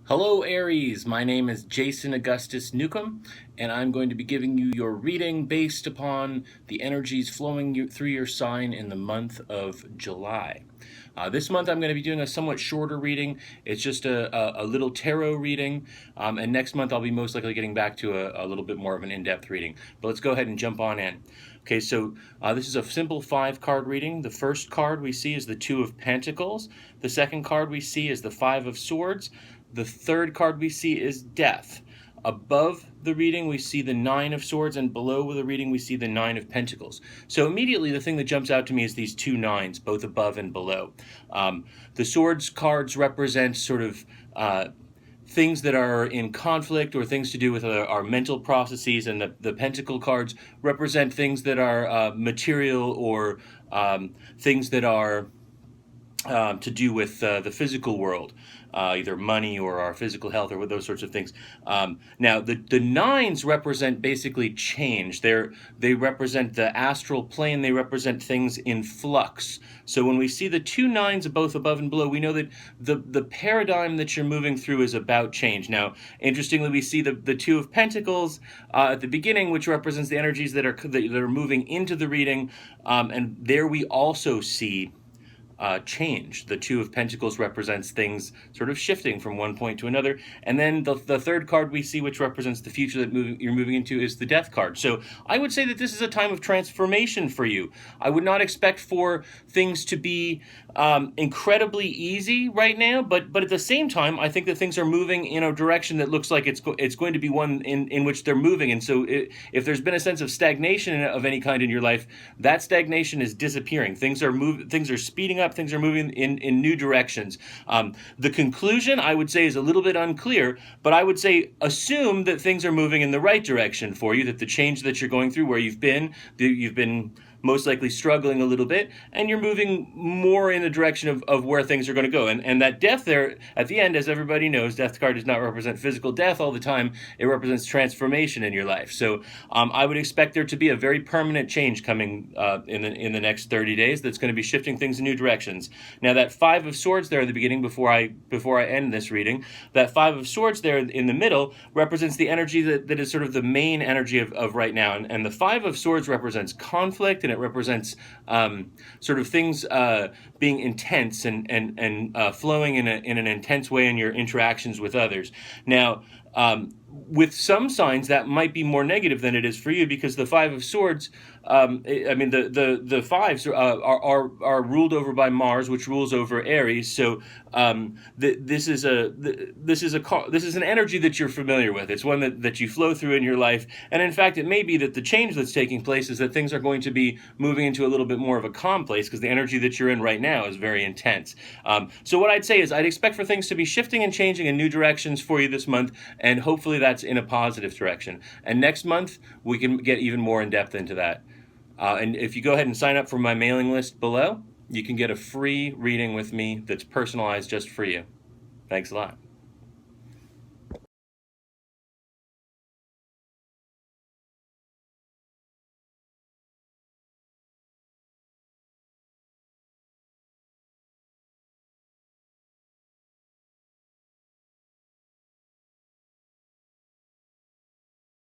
Hello Aries, my name is Jason Augustus Newcomb, and I'm going to be giving you your reading based upon the energies flowing through your sign in the month of July. This month I'm going to be doing a somewhat shorter reading. It's just a little tarot reading, and next month I'll be most likely getting back to a little bit more of an in-depth reading. But let's go ahead and jump on in. Okay, so this is a simple 5-card reading. The first card we see is the Two of Pentacles. The second card we see is the Five of Swords. The third card we see is Death. Above the reading, we see the Nine of Swords, and below the reading, we see the Nine of Pentacles. So immediately, the thing that jumps out to me is these two nines, both above and below. The Swords cards represent sort of things that are in conflict or things to do with our mental processes, and the Pentacle cards represent things that are material or things that are to do with the physical world, either money or our physical health or those sorts of things. Now, the nines represent basically change. They represent the astral plane. They represent things in flux. So when we see the two nines both above and below, we know that the paradigm that you're moving through is about change. Now, interestingly, we see the Two of Pentacles at the beginning, which represents the energies that are moving into the reading, and there we also see change. The Two of Pentacles represents things sort of shifting from one point to another. And then the third card we see, which represents the future that you're moving into, is the Death card. So I would say that this is a time of transformation for you. I would not expect for things to be incredibly easy right now, but at the same time, I think that things are moving in a direction that looks like it's going to be one in which they're moving. And so if there's been a sense of stagnation of any kind in your life, that stagnation is disappearing. Things are speeding up. Things are moving in new directions. The conclusion, I would say, is a little bit unclear, but I would say assume that things are moving in the right direction for you, that the change that you're going through, where you've been most likely struggling a little bit, and you're moving more in the direction of where things are going to go. And that Death there at the end, as everybody knows, Death card does not represent physical death all the time. It represents transformation in your life. So I would expect there to be a very permanent change coming in the next 30 days that's going to be shifting things in new directions. Now, that Five of Swords there at the beginning, before I end this reading, that Five of Swords there in the middle represents the energy that is sort of the main energy of right now. And the Five of Swords represents conflict, and it represents sort of things being intense and flowing in an intense way in your interactions with others. Now, with some signs, that might be more negative than it is for you, because the Five of Swords, the fives are ruled over by Mars, which rules over Aries. So this is an energy that you're familiar with. It's one that you flow through in your life, and in fact, it may be that the change that's taking place is that things are going to be moving into a little bit more of a calm place, because the energy that you're in right now is very intense. So what I'd say is I'd expect for things to be shifting and changing in new directions for you this month, and hopefully that's in a positive direction. And next month, we can get even more in depth into that. And if you go ahead and sign up for my mailing list below, you can get a free reading with me that's personalized just for you. Thanks a lot.